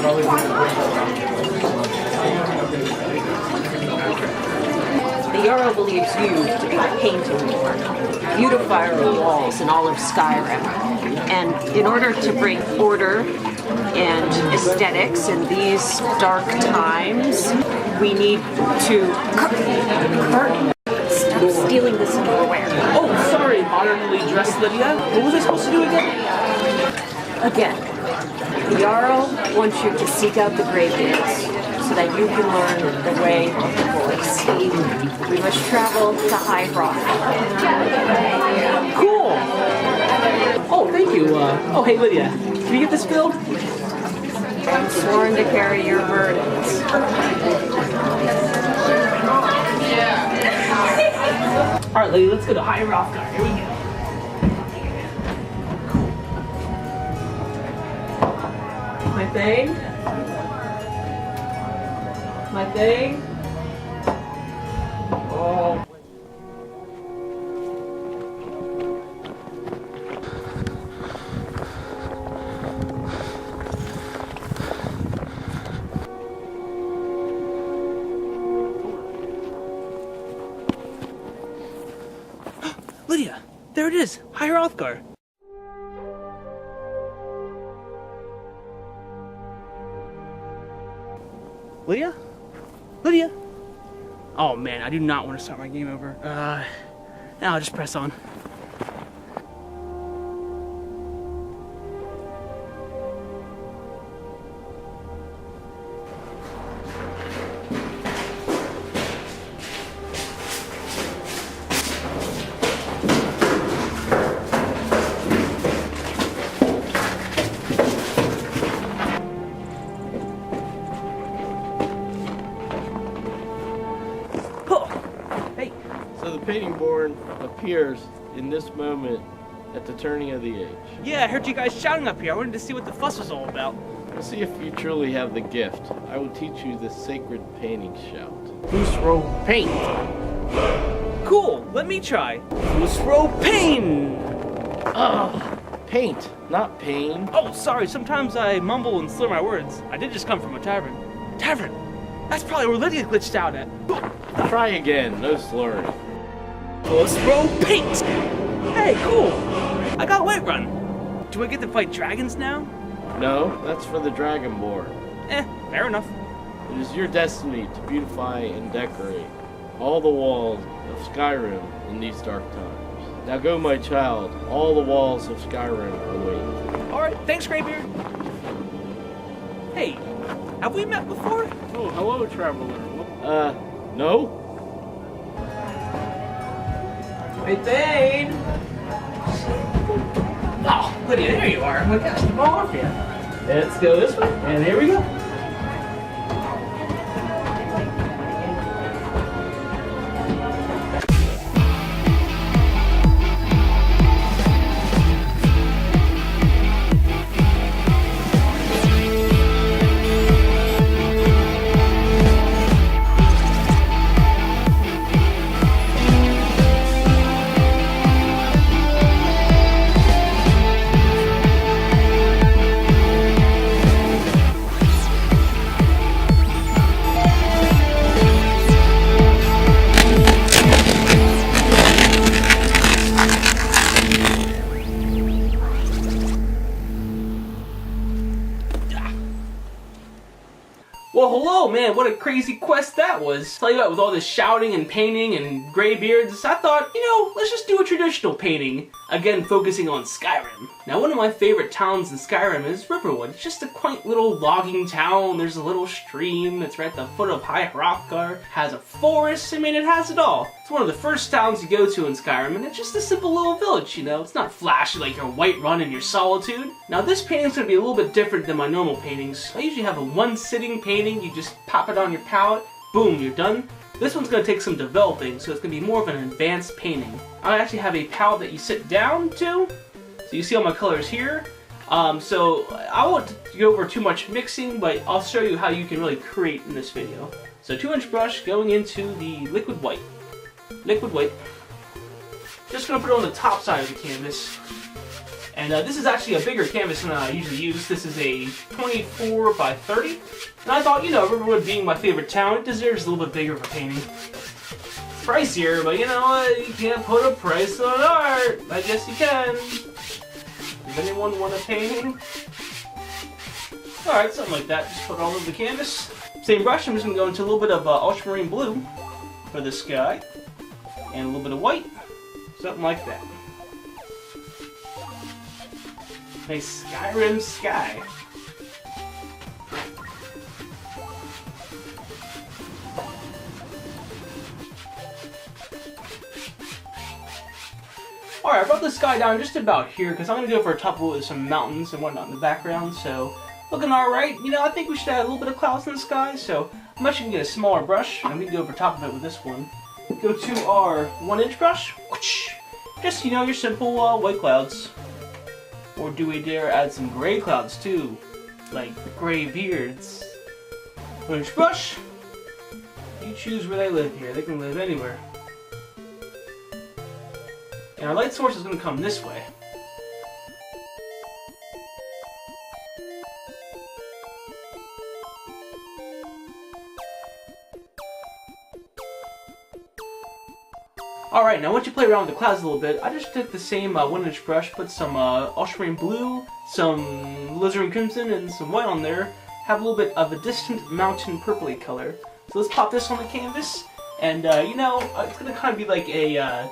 The Jarl believes you to be the painting lord, beautifier of walls in all of Skyrim. And in order to bring order and aesthetics in these dark times, we need to... Stop stealing this silverware. Oh, sorry, modernly dressed Lydia. What was I supposed to do again? Again, the Jarl wants you to seek out the Greybeards so that you can learn the way of the voice. We must travel to High Rock. Cool! Oh, thank you. Oh, hey, Lydia. Can you get this filled? I'm sworn to carry your burdens. Alright, Lydia, let's go to High Rock. Here we go. My thing? My thing? Oh. Lydia, there it is, High Rothgar. Lydia? Lydia? Oh man, I do not want to start my game over. Now I'll just press on. So the painting board appears in this moment at the turning of the age. Yeah, I heard you guys shouting up here. I wanted to see what the fuss was all about. To see if you truly have the gift, I will teach you the sacred painting shout. Throw paint. Cool, let me try. Throw pain. Ugh, paint, not pain. Oh, sorry, sometimes I mumble and slur my words. I did just come from a tavern. Tavern? That's probably where Lydia glitched out at. Try again, no slurring. Throw paint! Hey, cool! I got Whiterun. Do I get to fight dragons now? No, that's for the Dragonborn. Fair enough. It is your destiny to beautify and decorate all the walls of Skyrim in these dark times. Now go, my child. All the walls of Skyrim await. Alright, thanks, Greybeard. Hey, have we met before? Oh, hello, traveler. No? Hey, Thane! Oh, Lydia, there you are. I'm gonna catch the ball off you. Let's go this way, and here we go. Well, hello, man. What a crazy quest that was. Tell you what, with all this shouting and painting and gray beards, I thought, you know, let's just do a traditional painting. Again, focusing on Skyrim. Now, one of my favorite towns in Skyrim is Riverwood. It's just a quaint little logging town. There's a little stream. It's right at the foot of High Rockgar. Has a forest. I mean, it has it all. It's one of the first towns you go to in Skyrim, and it's just a simple little village, you know? It's not flashy like your Whiterun and your Solitude. Now, this painting's gonna be a little bit different than my normal paintings. I usually have a one-sitting painting. You just pop it on your palette, boom, you're done. This one's gonna take some developing, so it's gonna be more of an advanced painting. I actually have a palette that you sit down to, so you see all my colors here. So I won't go over too much mixing, but I'll show you how you can really create in this video. So 2-inch brush going into the liquid white. Liquid white. Just gonna put it on the top side of the canvas. And this is actually a bigger canvas than I usually use. This is a 24 by 30. And I thought, you know, Riverwood being my favorite town, it deserves a little bit bigger of a painting. It's pricier, but you know what? You can't put a price on art. I guess you can. Does anyone want a painting? Alright, something like that. Just put it all over the canvas. Same brush, I'm just going to go into a little bit of ultramarine blue for the sky. And a little bit of white. Something like that. Nice Skyrim sky. Alright, I brought the sky down just about here because I'm going to go for a top with some mountains and whatnot in the background, so looking alright. You know, I think we should add a little bit of clouds in the sky, so I'm actually going to get a smaller brush and we can go over top of it with this one. Go to our 1-inch brush. Just, you know, your simple white clouds. Or do we dare add some gray clouds too? Like gray beards. 1-inch brush. You choose where they live here. They can live anywhere. And our light source is going to come this way. Alright, now once you play around with the clouds a little bit, I just took the same 1-inch brush, put some ultramarine blue, some alizarin crimson, and some white on there. Have a little bit of a distant mountain purpley color. So let's pop this on the canvas, and you know, it's going to kind of be like a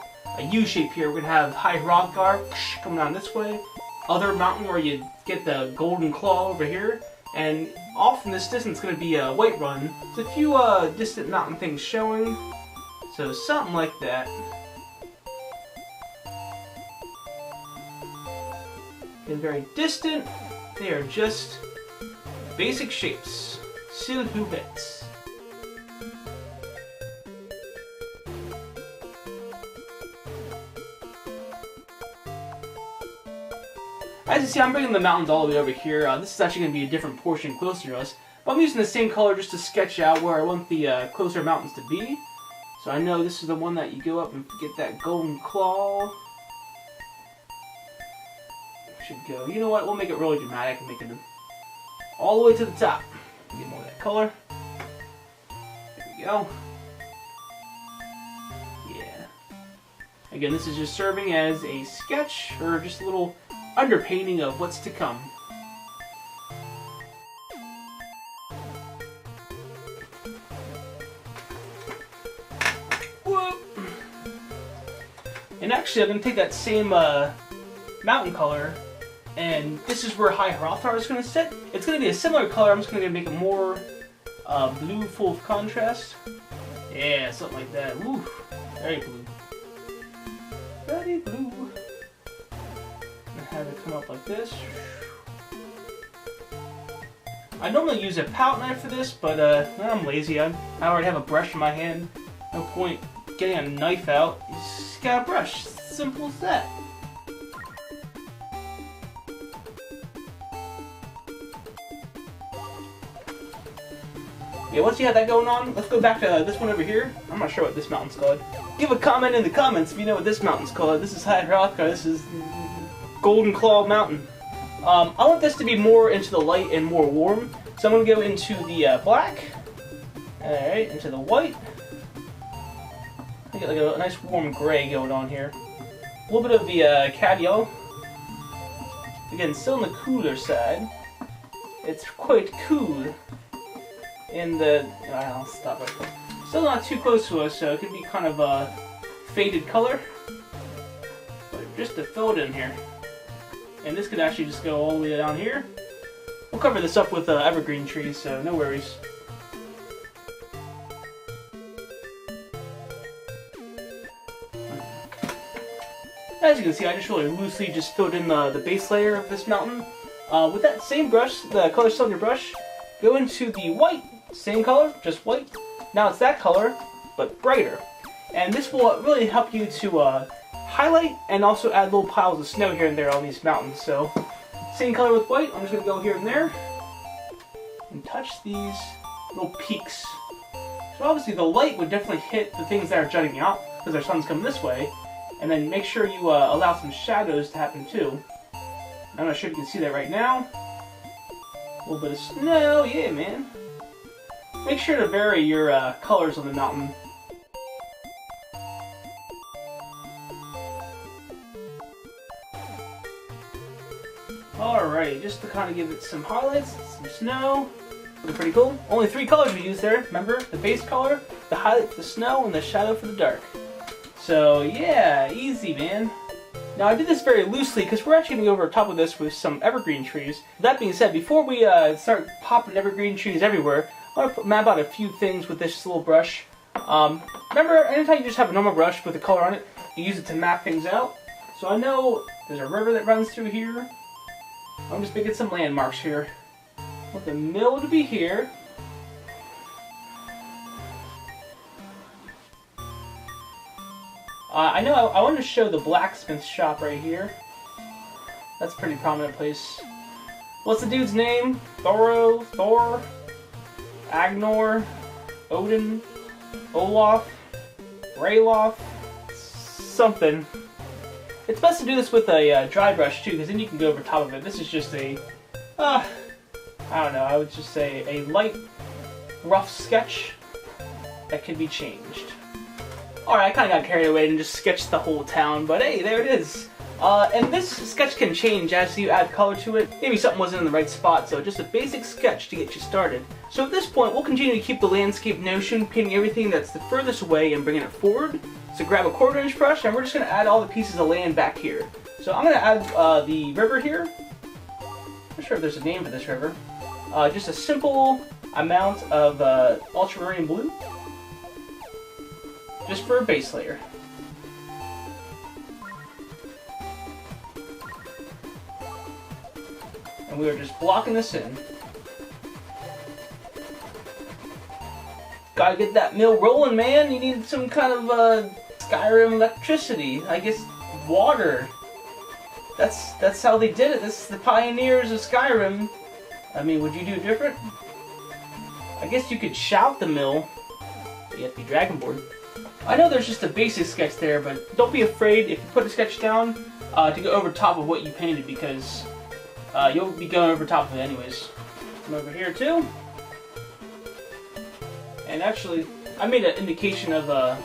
U shape here. We're going to have High Hrothgar coming down this way, other mountain where you get the golden claw over here, and off in this distance is going to be a white run. There's a few distant mountain things showing. So something like that. And very distant, they are just basic shapes, silhouettes. As you see, I'm bringing the mountains all the way over here. This is actually going to be a different portion closer to us. But I'm using the same color just to sketch out where I want the closer mountains to be. So I know this is the one that you go up and get that golden claw. Should go. You know what? We'll make it really dramatic and make it all the way to the top. Get more of that color. There we go. Yeah. Again, this is just serving as a sketch or just a little underpainting of what's to come. And actually, I'm going to take that same mountain color, and this is where High Hrothgar is going to sit. It's going to be a similar color. I'm just going to make it more blue, full of contrast. Yeah, something like that. Ooh, very blue. Very blue. And have it come up like this. I normally use a palette knife for this, but I'm lazy. I already have a brush in my hand. No point getting a knife out. You just got a brush. Simple as that. Yeah, once you have that going on, let's go back to this one over here. I'm not sure what this mountain's called. Give a comment in the comments if you know what this mountain's called. This is High Hrothgar. This is Golden Claw Mountain. I want this to be more into the light and more warm. So I'm going to go into the black. Alright, into the white. I get like a nice warm gray going on here. A little bit of the cad yellow. Again, still on the cooler side. It's quite cool. In the... I'll stop it. Still not too close to us, so it could be kind of a faded color. But just to fill it in here. And this could actually just go all the way down here. We'll cover this up with evergreen trees, so no worries. As you can see, I just really loosely just filled in the base layer of this mountain. With that same brush, the color still on your brush, go into the white, same color, just white. Now it's that color, but brighter. And this will really help you to highlight and also add little piles of snow here and there on these mountains. So, same color with white, I'm just going to go here and there and touch these little peaks. So obviously the light would definitely hit the things that are jutting out because our sun's coming this way. And then make sure you allow some shadows to happen too. I'm not sure if you can see that right now. A little bit of snow, yeah, man. Make sure to vary your colors on the mountain. Alright, just to kind of give it some highlights, some snow. Looking pretty cool. Only 3 colors we used there, remember? The base color, the highlight for the snow, and the shadow for the dark. So yeah, easy, man. Now I did this very loosely because we're actually going to go over top of this with some evergreen trees. That being said, before we start popping evergreen trees everywhere, I want to map out a few things with this little brush. Remember, anytime you just have a normal brush with a color on it, you use it to map things out. So I know there's a river that runs through here. I'm just making some landmarks here. I want the mill to be here. I know I wanted to show the blacksmith shop right here. That's a pretty prominent place. What's the dude's name? Thor, Agnor, Odin, Olaf, Rayloff, something. It's best to do this with a dry brush too, because then you can go over top of it. This is just a, I don't know, I would just say a light, rough sketch that can be changed. Alright, I kind of got carried away and just sketched the whole town, but hey, there it is. And this sketch can change as you add color to it. Maybe something wasn't in the right spot, so just a basic sketch to get you started. So at this point, we'll continue to keep the landscape notion, painting everything that's the furthest away and bringing it forward. So grab a 1/4 inch brush, and we're just going to add all the pieces of land back here. So I'm going to add the river here. I'm not sure if there's a name for this river. Just a simple amount of ultramarine blue. Just for a base layer. And we are just blocking this in. Gotta get that mill rolling, man. You need some kind of Skyrim electricity. I guess water. That's how they did it. This is the pioneers of Skyrim. I mean, would you do different? I guess you could shout the mill, but you have to be dragonborn. I know there's just a basic sketch there, but don't be afraid if you put a sketch down to go over top of what you painted, because you'll be going over top of it anyways. Come over here too. And actually, I made an indication of a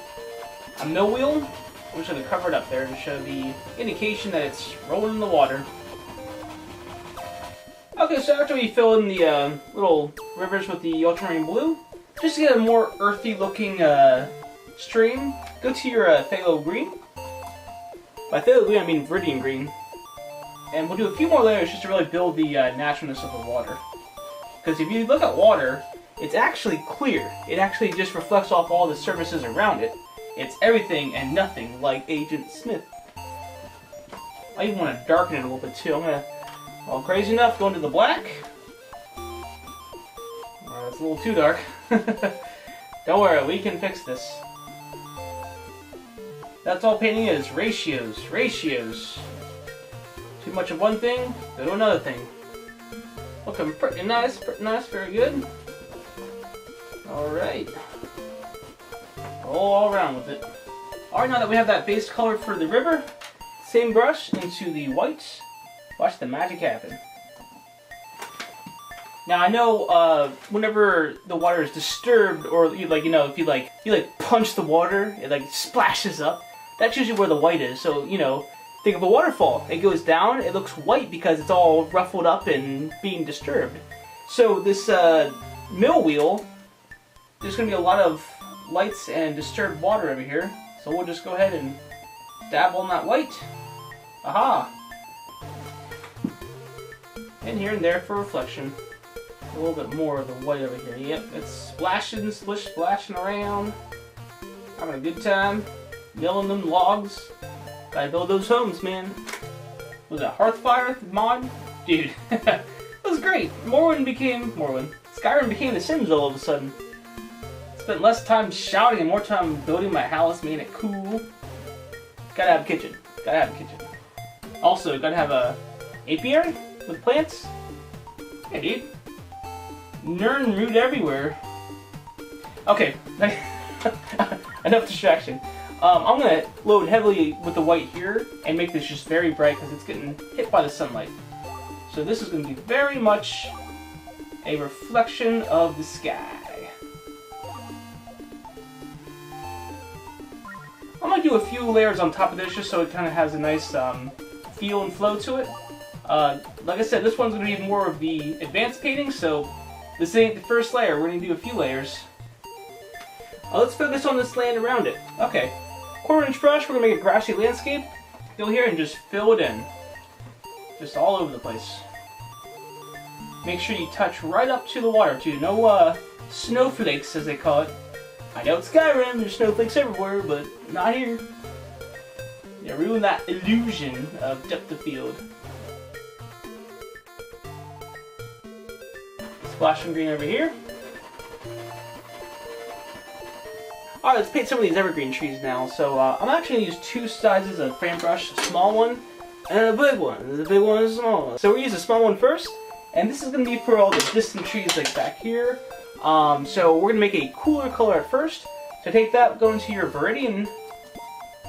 mill wheel. I'm just going to cover it up there to show the indication that it's rolling in the water. Okay, so after we fill in the little rivers with the ultramarine blue, just to get a more earthy looking stream, go to your phthalo green. By phthalo green, I mean viridian green. And we'll do a few more layers just to really build the naturalness of the water. Because if you look at water, it's actually clear. It actually just reflects off all the surfaces around it. It's everything and nothing like Agent Smith. I even want to darken it a little bit too. I'm going to, well, crazy enough, go into the black. It's a little too dark. Don't worry, we can fix this. That's all painting is, ratios, ratios. Too much of one thing, go to another thing. Looking pretty nice, very good. Alright. All around with it. Alright, now that we have that base color for the river, same brush into the white. Watch the magic happen. Now I know whenever the water is disturbed, or if you punch the water, it splashes up. That's usually where the white is. So think of a waterfall. It goes down, it looks white because it's all ruffled up and being disturbed. So this mill wheel, there's going to be a lot of lights and disturbed water over here. So we'll just go ahead and dabble in that white. Aha! And here and there for reflection. A little bit more of the white over here. Yep, it's splashing, splashing around. Having a good time. Milling them logs. Gotta build those homes, man. Was it Hearthfire mod? Dude, it was great. Skyrim became The Sims all of a sudden. Spent less time shouting and more time building my house, making it cool. Gotta have a kitchen. Also, gotta have a apiary with plants. Hey, dude. Nern root everywhere. Okay, enough distraction. I'm going to load heavily with the white here and make this just very bright because it's getting hit by the sunlight. So this is going to be very much a reflection of the sky. I'm going to do a few layers on top of this just so it kind of has a nice feel and flow to it. Like I said, this one's going to be more of the advanced painting, so this ain't the first layer. We're going to do a few layers. Let's focus on this land around it. Okay, 1/4 inch brush, we're going to make a grassy landscape. Go here and just fill it in. Just all over the place. Make sure you touch right up to the water too. No snowflakes as they call it. I know it's Skyrim, there's snowflakes everywhere, but not here. Yeah, ruin that illusion of depth of field. Splash some green over here. Alright, let's paint some of these evergreen trees now. So I'm actually going to use 2 sizes of frame brush, a small one and a big one. The big one and a small one. So we're going to use the small one first, and this is going to be for all the distant trees like back here. So we're going to make a cooler color at first. So take that, go into your Viridian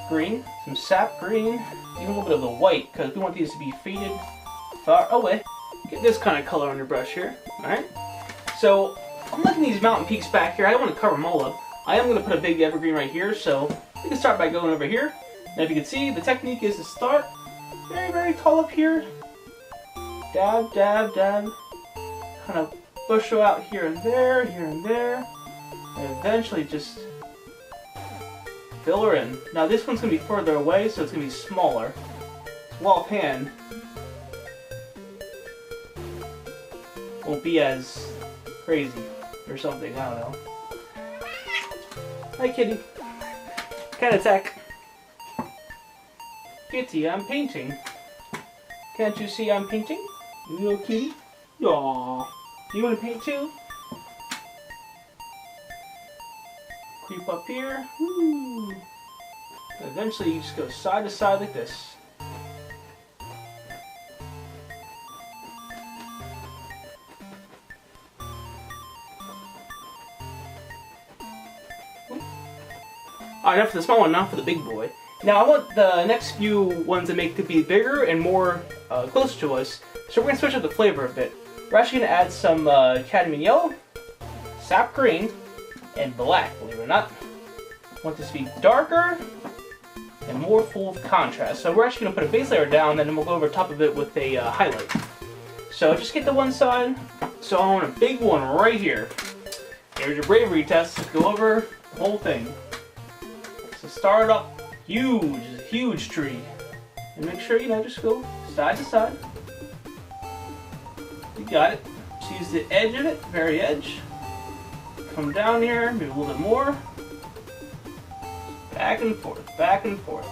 green, some sap green, even a little bit of the white, because we want these to be faded far away. Get this kind of color on your brush here. Alright? So I'm letting these mountain peaks back here. I don't want to cover them all up. I am going to put a big evergreen right here, so we can start by going over here. Now if you can see, the technique is to start very, very tall up here. Dab, dab, dab. Kind of bushel out here and there, and eventually just fill her in. Now this one's going to be further away, so it's going to be smaller. Well offhand, won't be as crazy or something, I don't know. Hi kitty. Cat attack. Kitty, I'm painting. Can't you see I'm painting? You little kitty? Aww. You want to paint too? Creep up here. Woo. Eventually you just go side to side like this. Alright, enough for the small one, now for the big boy. Now I want the next few ones to make to be bigger and more close to us, so we're going to switch up the flavor a bit. We're actually going to add some cadmium yellow, sap green, and black, believe it or not. I want this to be darker and more full of contrast. So we're actually going to put a base layer down, and then we'll go over top of it with a highlight. So just get to one side. So I want a big one right here. Here's your bravery test. Go over the whole thing. So start up huge tree. And make sure, just go side to side. You got it. Just use the edge of it, very edge. Come down here, maybe a little bit more. Back and forth, back and forth.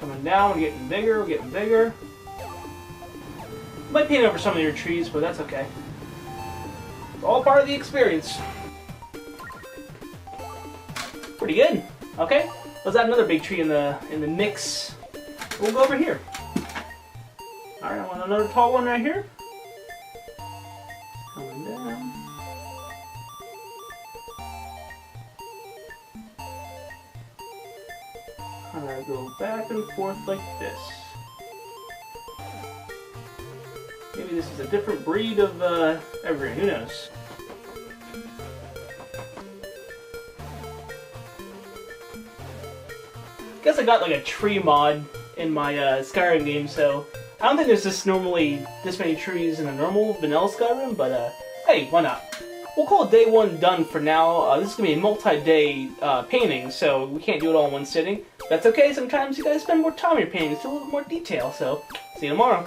Coming down, we're getting bigger, we're getting bigger. Might paint over some of your trees, but that's okay. It's all part of the experience. Pretty good. Okay, let's add another big tree in the mix. We'll go over here. Alright, I want another tall one right here. Coming down. Alright, go back and forth like this. Maybe this is a different breed of evergreen, who knows? Guess I got like a tree mod in my Skyrim game, so I don't think there's just normally this many trees in a normal vanilla Skyrim, but hey, why not? We'll call day 1 done for now. This is going to be a multi-day painting, so we can't do it all in one sitting. That's okay, sometimes you guys spend more time in your paintings, a little more detail, so see you tomorrow.